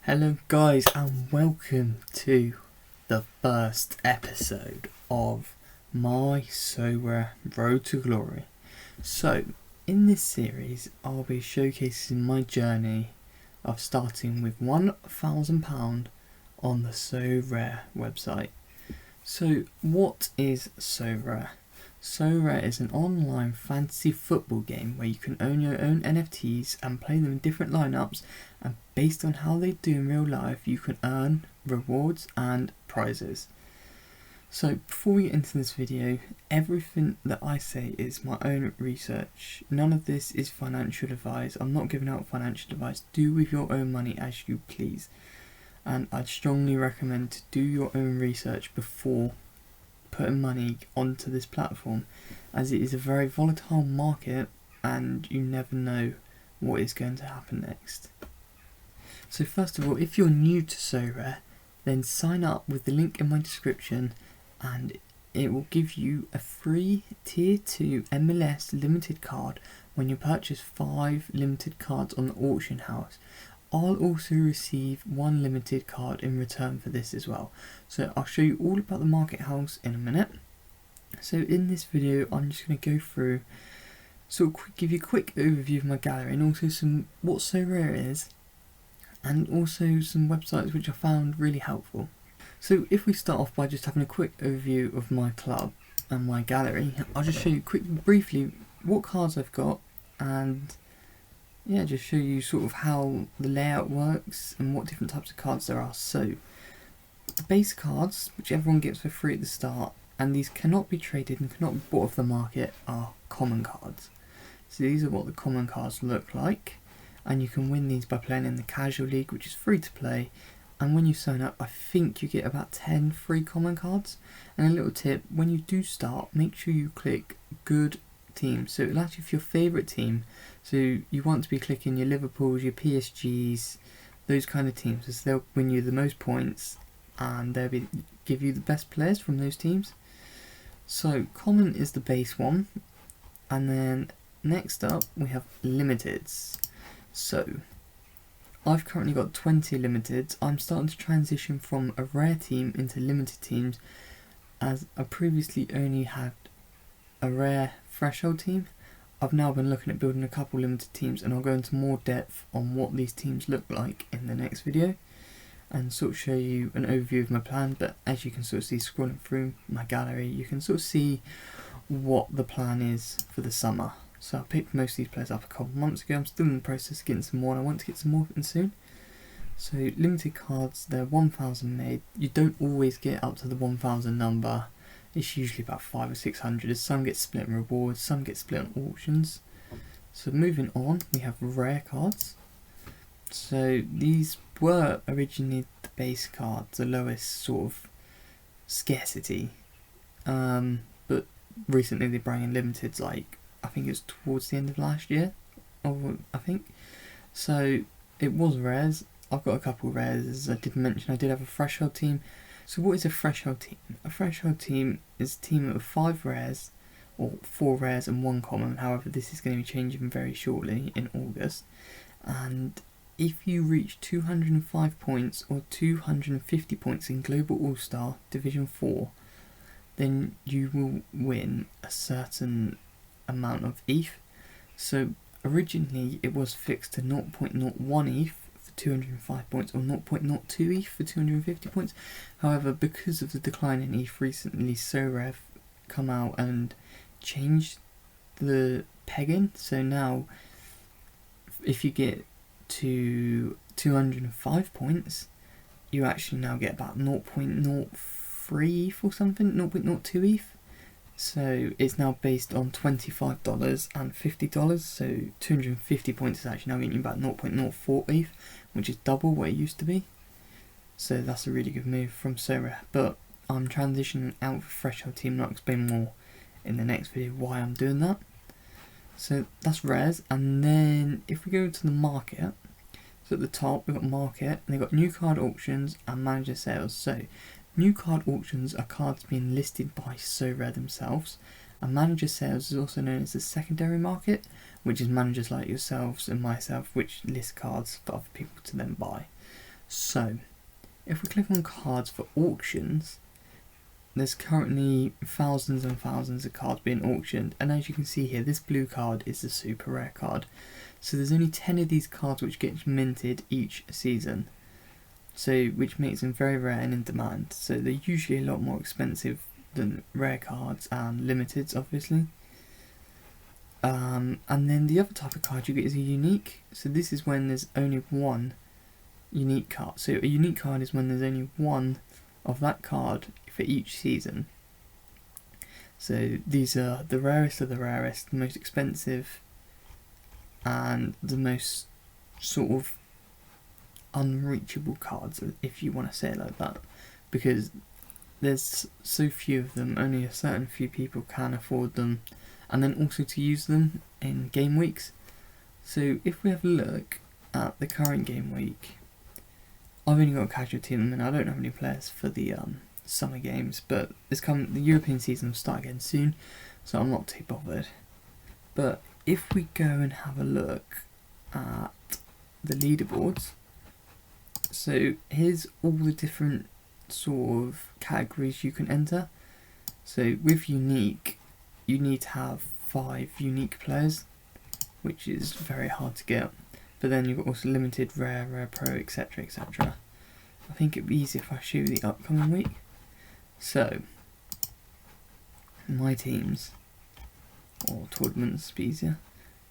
Hello guys and welcome to the first episode of my Sorare Road to Glory. So in this series I'll be showcasing my journey of starting with £1,000 on the Sorare website. So what is Sorare? Sorare is an online fantasy football game where you can own your own NFTs and play them in different lineups, and based on how they do in real life you can earn rewards and prizes. So before we get into this video, everything that I say is my own research. None of this is financial advice. I'm not giving out financial advice. Do with your own money as you please, and I'd strongly recommend to do your own research before putting money onto this platform, as it is a very volatile market and you never know what is going to happen next. So first of all, if you're new to Sorare, then sign up with the link in my description and it will give you a free tier 2 MLS limited card when you purchase 5 limited cards on the auction house. I'll also receive 1 limited card in return for this as well. So I'll show you all about the market house in a minute. So in this video I'm just going to go through, give you a quick overview of my gallery and also what Sorare is, and also some websites which I found really helpful. So if we start off by just having a quick overview of my club and my gallery, I'll just show you briefly what cards I've got, and yeah, just show you sort of how the layout works and what different types of cards there are. So the base cards, which everyone gets for free at the start, and these cannot be traded and cannot be bought off the market, are common cards. So these are what the common cards look like, and you can win these by playing in the casual league, which is free to play. And when you sign up, I think you get about 10 free common cards. And a little tip, when you do start, make sure you click good teams. So it'll ask you for your favourite team. So you want to be clicking your Liverpools, your PSGs, those kind of teams, as they'll win you the most points and they'll give you the best players from those teams. So common is the base one, and then next up we have limiteds. So I've currently got 20 limiteds. I'm starting to transition from a rare team into limited teams, as I previously only had a rare threshold team. I've now been looking at building a couple limited teams, and I'll go into more depth on what these teams look like in the next video and sort of show you an overview of my plan. But as you can sort of see scrolling through my gallery, you can sort of see what the plan is for the summer. So I picked most of these players up a couple of months ago. I'm still in the process of getting some more, and I want to get some more soon. So limited cards, they're 1,000 made. You don't always get up to the 1,000 number. It's usually about 500 or 600, as some get split in rewards, some get split on auctions. So moving on, we have rare cards. So these were originally the base cards, the lowest sort of scarcity, but recently they brought in limiteds, like I think it was towards the end of last year, so it was rares. I've got a couple of rares, as I did mention. I did have a threshold team. So what is a threshold team? A threshold team is a team of 5 rares, or 4 rares and 1 common. However, this is going to be changing very shortly in August. And if you reach 205 points or 250 points in Global All-Star Division 4, then you will win a certain amount of ETH. So originally it was fixed to 0.01 ETH for 205 points, or 0.02 ETH for 250 points. However, because of the decline in ETH recently, Sorare come out and changed the pegging. So now if you get to 205 points, you actually now get about 0.03 ETH or something, 0.02 ETH. So it's now based on $25 and $50. So 250 points is actually now getting you about 0.04 ETH, which is double what it used to be. So that's a really good move from Sorare. But I'm transitioning out of the threshold team, and I'll explain more in the next video why I'm doing that. So that's rares. And then if we go to the market, so at the top we've got market, and they've got new card auctions and manager sales. So new card auctions are cards being listed by Sorare themselves, and manager sales is also known as the secondary market, which is managers like yourselves and myself which list cards for other people to then buy. So if we click on cards for auctions, there's currently thousands and thousands of cards being auctioned, and as you can see here, this blue card is the super rare card. So there's only 10 of these cards which get minted each season, so which makes them very rare and in demand. So they're usually a lot more expensive than rare cards and limiteds, obviously. And then the other type of card you get is a unique. So this is when there's only one unique card. So a unique card is when there's only one of that card for each season. So these are the rarest of the rarest, the most expensive, and the most sort of unreachable cards, if you want to say it like that, because there's so few of them, only a certain few people can afford them, and then also to use them in game weeks. So if we have a look at the current game week, I've only got a casual team and I don't have any players for the summer games, but the European season will start again soon, so I'm not too bothered. But if we go and have a look at the leaderboards, so here's all the different sort of categories you can enter. So with unique, you need to have 5 unique players, which is very hard to get. But then you've got also limited, rare, rare pro, etc, etc. I think it'd be easier if I show you the upcoming week. So my teams, or tournaments, be easier.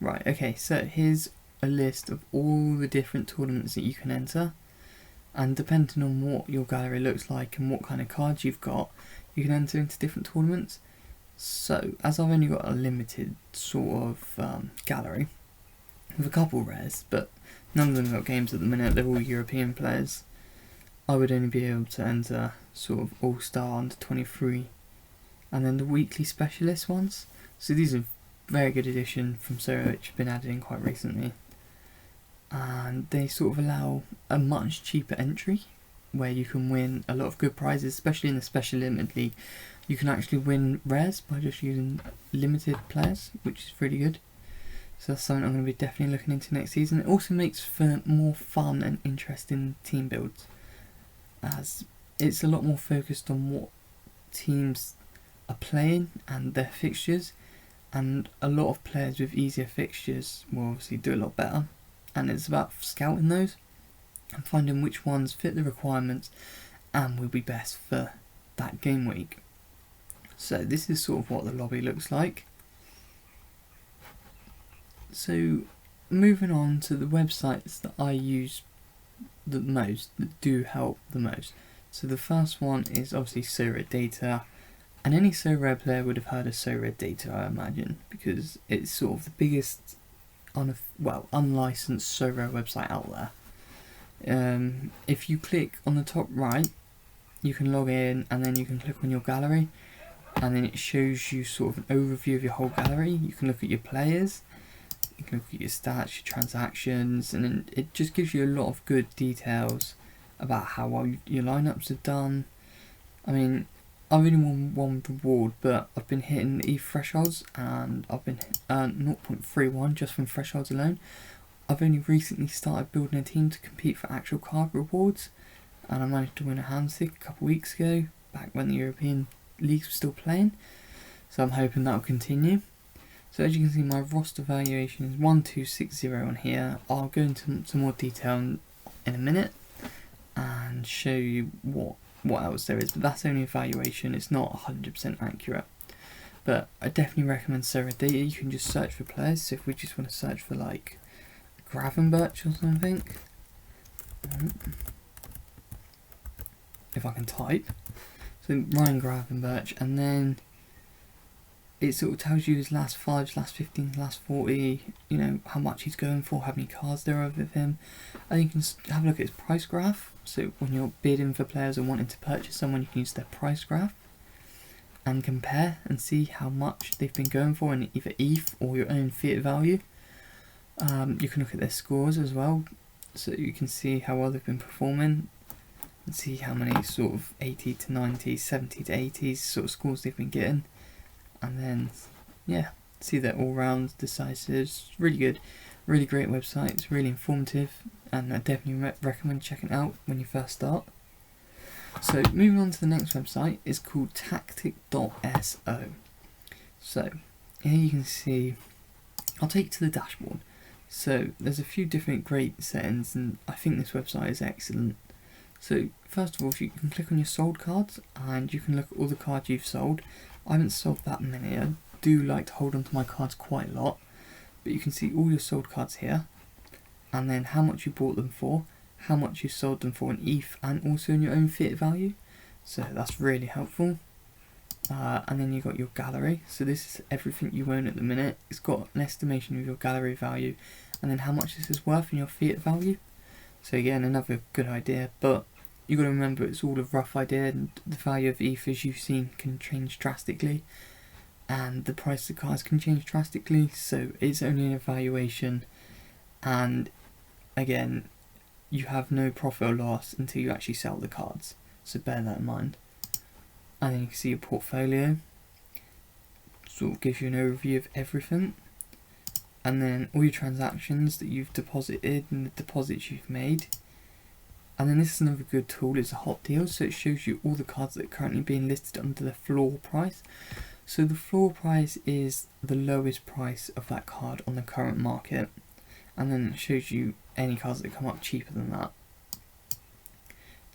Right, okay, so here's a list of all the different tournaments that you can enter, and depending on what your gallery looks like and what kind of cards you've got, you can enter into different tournaments. So as I've only got a limited sort of gallery with a couple rares, but none of them got games at the minute, they're all European players, I would only be able to enter sort of all-star under 23 and then the weekly specialist ones. So these are very good addition from Sorare, which have been added in quite recently, and they sort of allow a much cheaper entry where you can win a lot of good prizes, especially in the special limited league. You can actually win rares by just using limited players, which is really good. So that's something I'm going to be definitely looking into next season. It also makes for more fun and interesting team builds, as it's a lot more focused on what teams are playing and their fixtures, and a lot of players with easier fixtures will obviously do a lot better, and it's about scouting those and finding which ones fit the requirements and will be best for that game week. So this is sort of what the lobby looks like. So moving on to the websites that I use the most, that do help the most. So the first one is obviously Sorare Data, and any Sorare player would have heard of Sorare Data, I imagine, because it's sort of the biggest unlicensed Sorare website out there. If you click on the top right, you can log in and then you can click on your gallery, and then it shows you sort of an overview of your whole gallery. You can look at your players, you can look at your stats, your transactions, and then it just gives you a lot of good details about how well your lineups have done. I mean, I've only won one reward, but I've been hitting the ETH thresholds, and I've been 0.31 just from thresholds alone. I've only recently started building a team to compete for actual card rewards, and I managed to win a handstick a couple of weeks ago, back when the European leagues were still playing, so I'm hoping that will continue. So as you can see, my roster valuation is 1260 on here. I'll go into some more detail in a minute and show you what else there is, but that's only a valuation, it's not 100% accurate. But I definitely recommend Sorare Data. You can just search for players, so if we just want to search for like Gravenberch or something, if I can type, so Ryan Gravenberch, and then it sort of tells you his last 5, last 15, last 40, you know, how much he's going for, how many cards there are with him. And you can have a look at his price graph. So when you're bidding for players or wanting to purchase someone, you can use their price graph and compare and see how much they've been going for in either ETH or your own fiat value. You can look at their scores as well, so you can see how well they've been performing and see how many sort of 80 to 90, 70 to 80s sort of scores they've been getting. And then, yeah, see their all-round decisives, really good. Really great website, it's really informative, and I definitely recommend checking it out when you first start. So moving on to the next website, it's called tactic.so. So here you can see, I'll take you to the dashboard. So there's a few different great settings, and I think this website is excellent. So first of all, you can click on your sold cards and you can look at all the cards you've sold. I haven't sold that many. I do like to hold on to my cards quite a lot, but you can see all your sold cards here, and then how much you bought them for, how much you sold them for in ETH, and also in your own fiat value. So that's really helpful. And then you've got your gallery. So this is everything you own at the minute. It's got an estimation of your gallery value and then how much this is worth in your fiat value. So again, another good idea, but you've got to remember it's all a rough idea, and the value of ETH, as you've seen, can change drastically, and the price of cards can change drastically, so it's only an evaluation, and again, you have no profit or loss until you actually sell the cards, so bear that in mind. And then you can see your portfolio, sort of gives you an overview of everything, and then all your transactions that you've deposited and the deposits you've made. And then this is another good tool, it's a hot deal, so it shows you all the cards that are currently being listed under the floor price. So the floor price is the lowest price of that card on the current market, and then it shows you any cards that come up cheaper than that.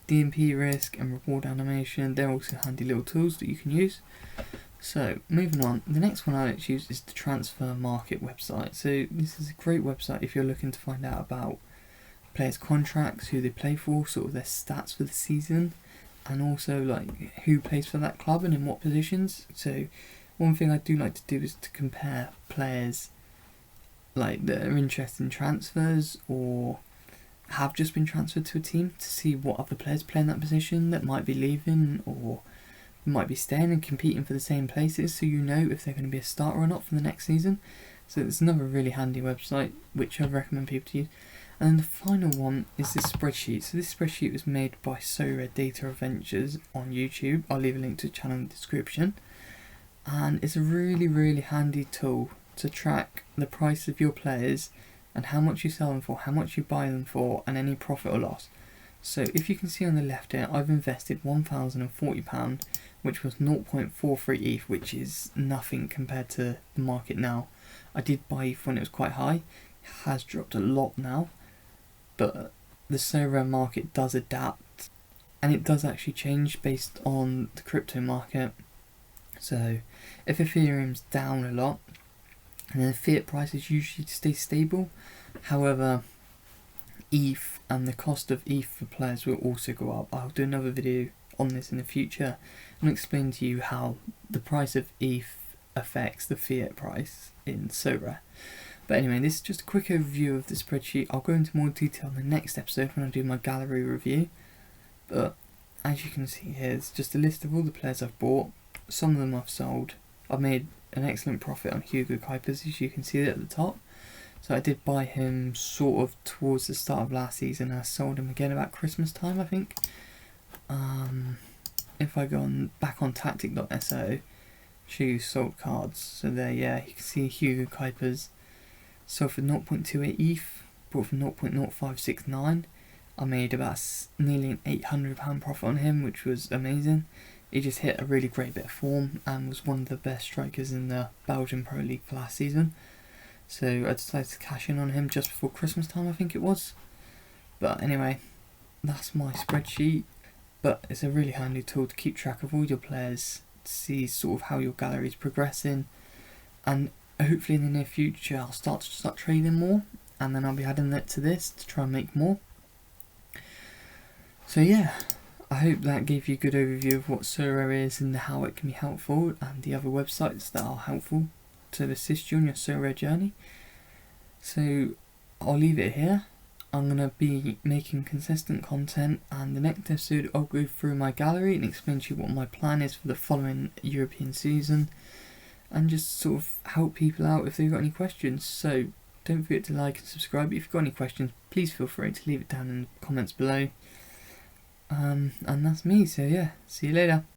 DMP risk and reward animation, they're also handy little tools that you can use. So moving on, the next one I like to use is the transfer market website. So this is a great website if you're looking to find out about players' contracts, who they play for, sort of their stats for the season, and also like who plays for that club and in what positions. So one thing I do like to do is to compare players like that are interested in transfers or have just been transferred to a team to see what other players play in that position that might be leaving or might be staying and competing for the same places, so you know if they're going to be a starter or not for the next season. So it's another really handy website which I recommend people to use. And then the final one is this spreadsheet. So this spreadsheet was made by Sorare Data Adventures on YouTube. I'll leave a link to the channel in the description. And it's a really handy tool to track the price of your players and how much you sell them for, how much you buy them for, and any profit or loss. So if you can see on the left here, I've invested £1,040, which was 0.43 ETH, which is nothing compared to the market now. I did buy ETH when it was quite high, it has dropped a lot now, but the Sorare market does adapt, and it does actually change based on the crypto market. So if Ethereum's down a lot, and then the fiat prices usually stay stable, however, ETH and the cost of ETH for players will also go up. I'll do another video on this in the future and explain to you how the price of ETH affects the fiat price in Sorare. But anyway, this is just a quick overview of the spreadsheet. I'll go into more detail in the next episode when I do my gallery review. But as you can see here, it's just a list of all the players I've bought. Some of them I've sold. I've made an excellent profit on Hugo Kuipers, as you can see at the top. So I did buy him sort of towards the start of last season, and I sold him again about Christmas time, I think. If I go on back on tactic.so, show you sold cards. So there, yeah, you can see Hugo Kuipers sold for 0.28 ETH, bought for 0.0569. I made about nearly an £800 profit on him, which was amazing. He just hit a really great bit of form and was one of the best strikers in the Belgian Pro League for last season. So I decided to cash in on him just before Christmas time, I think it was. But anyway, that's my spreadsheet. But it's a really handy tool to keep track of all your players, to see sort of how your gallery is progressing. And hopefully in the near future I'll start trading more, and then I'll be adding that to this to try and make more. So yeah, I hope that gave you a good overview of what Sorare is and how it can be helpful, and the other websites that are helpful to assist you on your Sorare journey. So I'll leave it here. I'm going to be making consistent content, and the next episode I'll go through my gallery and explain to you what my plan is for the following European season, and just sort of help people out if they've got any questions. So don't forget to like and subscribe. If you've got any questions, please feel free to leave it down in the comments below. And that's me, so yeah, see you later.